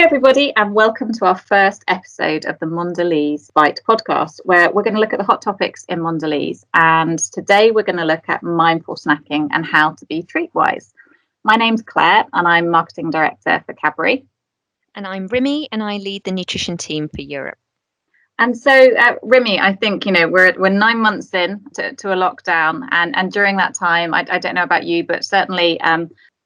Hi everybody, and welcome to our first episode of the Mondelēz Bite podcast, where we're going to look at the hot topics in Mondelēz. And today we're going to look at mindful snacking and how to be treatwise. My name's Claire and I'm marketing director for Cadbury. And I'm Rimi and I lead the nutrition team for Europe. And so, Rimi, I think, we're 9 months in to a lockdown. And during that time, I don't know about you, but certainly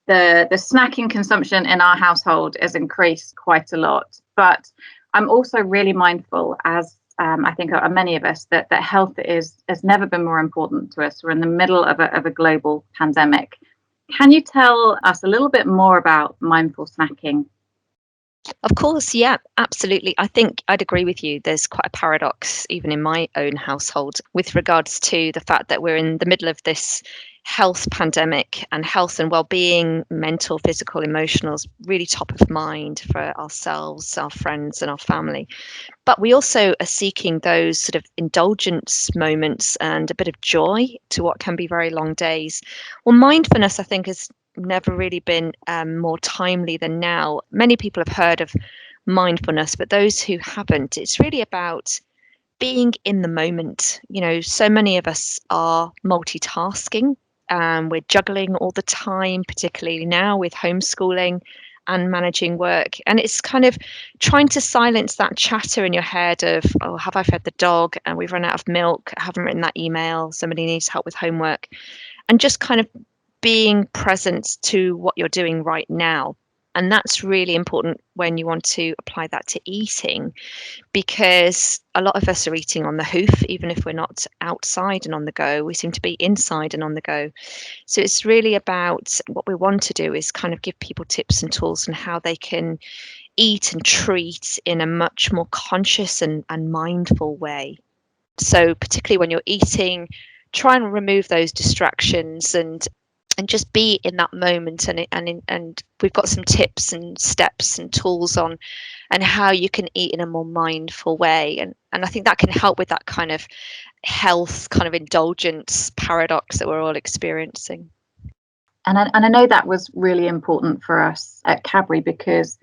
the snacking consumption in our household has increased quite a lot. But I'm also really mindful, as I think are many of us, that health has never been more important to us. We're in the middle of a global pandemic. Can you tell us a little bit more about mindful snacking? Of course, yeah, absolutely. I think I'd agree with you. There's quite a paradox, even in my own household, with regards to the fact that we're in the middle of this health pandemic, and health and well-being, mental, physical, emotional, is really top of mind for ourselves, our friends and our family. But we also are seeking those sort of indulgence moments and a bit of joy to what can be very long days. Well, mindfulness, I think, has never really been more timely than now. Many people have heard of mindfulness, but those who haven't, it's really about being in the moment. So many of us are multitasking. We're juggling all the time, particularly now with homeschooling and managing work. And it's kind of trying to silence that chatter in your head of, oh, have I fed the dog? And we've run out of milk. I haven't written that email. Somebody needs help with homework. And just kind of being present to what you're doing right now. And that's really important when you want to apply that to eating, because a lot of us are eating on the hoof, even if we're not outside and on the go. We seem to be inside and on the go. So it's really about what we want to do is kind of give people tips and tools on how they can eat and treat in a much more conscious and mindful way. So particularly when you're eating, try and remove those distractions and just be in that moment, and we've got some tips and steps and tools on and how you can eat in a more mindful way, and I think that can help with that kind of health kind of indulgence paradox that we're all experiencing. And I know that was really important for us at Cadbury, because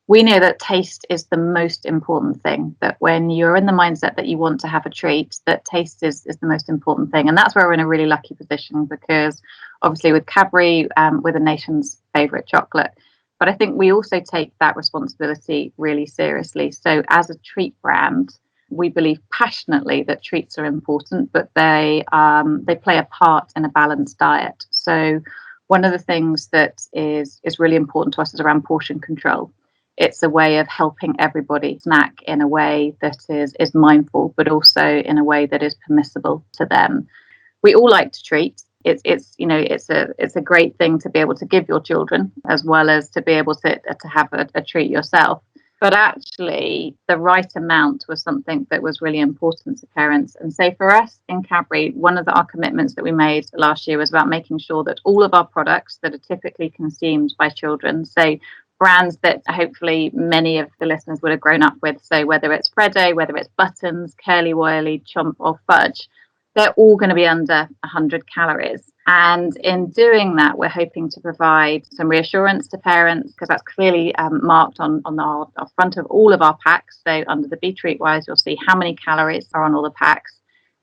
we know that taste is the most important thing, that when you're in the mindset that you want to have a treat, that taste is the most important thing. And that's where we're in a really lucky position, because obviously with Cadbury, we're the nation's favourite chocolate. But I think we also take that responsibility really seriously. So as a treat brand, we believe passionately that treats are important, but they play a part in a balanced diet. So one of the things that is really important to us is around portion control. It's a way of helping everybody snack in a way that is mindful, but also in a way that is permissible to them. We all like to treat. It's a great thing to be able to give your children, as well as to be able to have a treat yourself. But actually, the right amount was something that was really important to parents. And so for us in Cadbury, one of our commitments that we made last year was about making sure that all of our products that are typically consumed by children, so brands that hopefully many of the listeners would have grown up with, so whether it's Freddo, whether it's Buttons, Curly Wurly, Chomp or Fudge, they're all going to be under 100 calories. And in doing that, we're hoping to provide some reassurance to parents, because that's clearly marked on our front of all of our packs. So under the BeTreatwise, you'll see how many calories are on all the packs.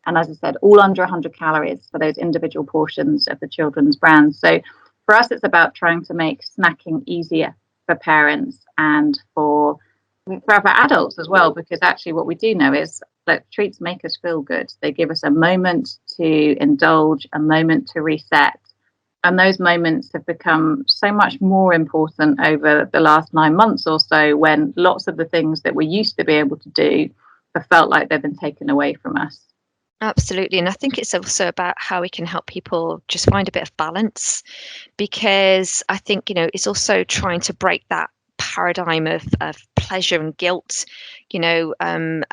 And as I said, all under 100 calories for those individual portions of the children's brands. So for us, it's about trying to make snacking easier for parents and for adults as well, because actually what we do know is that treats make us feel good. They give us a moment to indulge, a moment to reset. And those moments have become so much more important over the last 9 months or so, when lots of the things that we used to be able to do have felt like they've been taken away from us. Absolutely. And I think it's also about how we can help people just find a bit of balance, because I think, it's also trying to break that paradigm of pleasure and guilt, and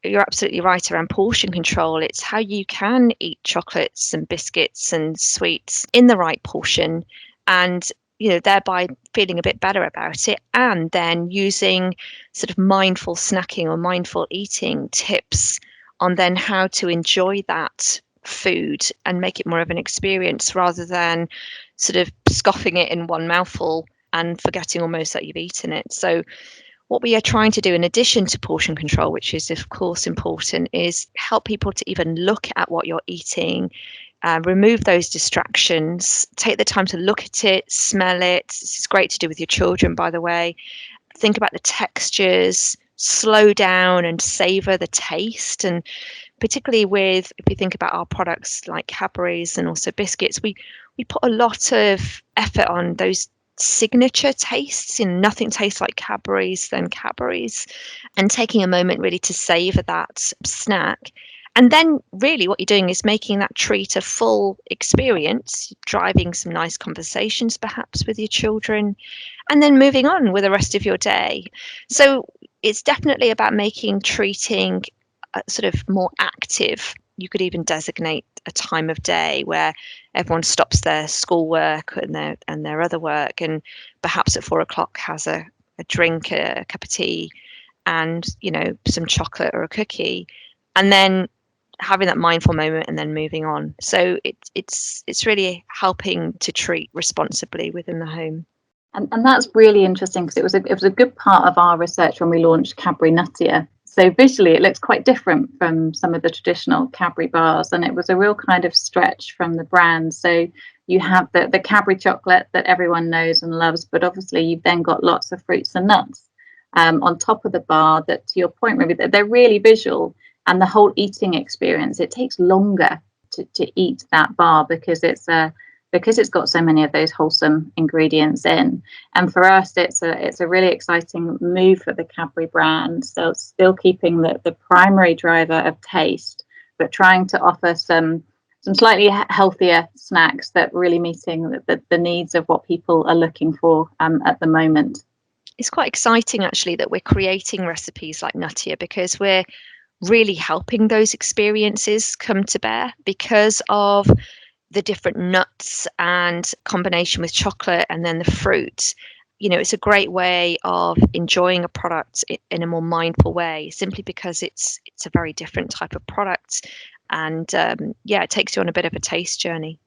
you're absolutely right around portion control. It's how you can eat chocolates and biscuits and sweets in the right portion, and thereby feeling a bit better about it, and then using sort of mindful snacking or mindful eating tips on then how to enjoy that food and make it more of an experience, rather than sort of scoffing it in one mouthful and forgetting almost that you've eaten it. So what we are trying to do, in addition to portion control, which is of course important, is help people to even look at what you're eating, remove those distractions, take the time to look at it, smell it. This is great to do with your children, by the way. Think about the textures, slow down and savor the taste. And particularly if you think about our products like Cadbury's and also biscuits, we put a lot of effort on those signature tastes. Nothing tastes like Cadbury's than Cadbury's, and taking a moment really to savor that snack. And then really what you're doing is making that treat a full experience, driving some nice conversations perhaps with your children, and then moving on with the rest of your day. So it's definitely about making treating sort of more active. You could even designate a time of day where everyone stops their schoolwork and their other work, and perhaps at 4 o'clock has a drink, a cup of tea, and some chocolate or a cookie, and then having that mindful moment and then moving on. So it's really helping to treat responsibly within the home. And that's really interesting, because it was a good part of our research when we launched Cadbury Nuttier. So visually it looks quite different from some of the traditional Cadbury bars, and it was a real kind of stretch from the brand. So you have the Cadbury chocolate that everyone knows and loves, but obviously you've then got lots of fruits and nuts on top of the bar that, to your point, maybe they're really visual. And the whole eating experience, it takes longer to eat that bar because it's got so many of those wholesome ingredients in. And for us, it's a really exciting move for the Cadbury brand. So still keeping the primary driver of taste, but trying to offer some slightly healthier snacks that really meeting the needs of what people are looking for at the moment. It's quite exciting actually that we're creating recipes like Nuttier, because we're really helping those experiences come to bear because of the different nuts and combination with chocolate and then the fruit. It's a great way of enjoying a product in a more mindful way, simply because it's a very different type of product. And it takes you on a bit of a taste journey.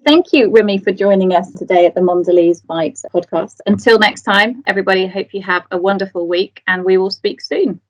Thank you, Remy, for joining us today at the Mondelēz Bite podcast. Until next time, everybody, I hope you have a wonderful week, and we will speak soon.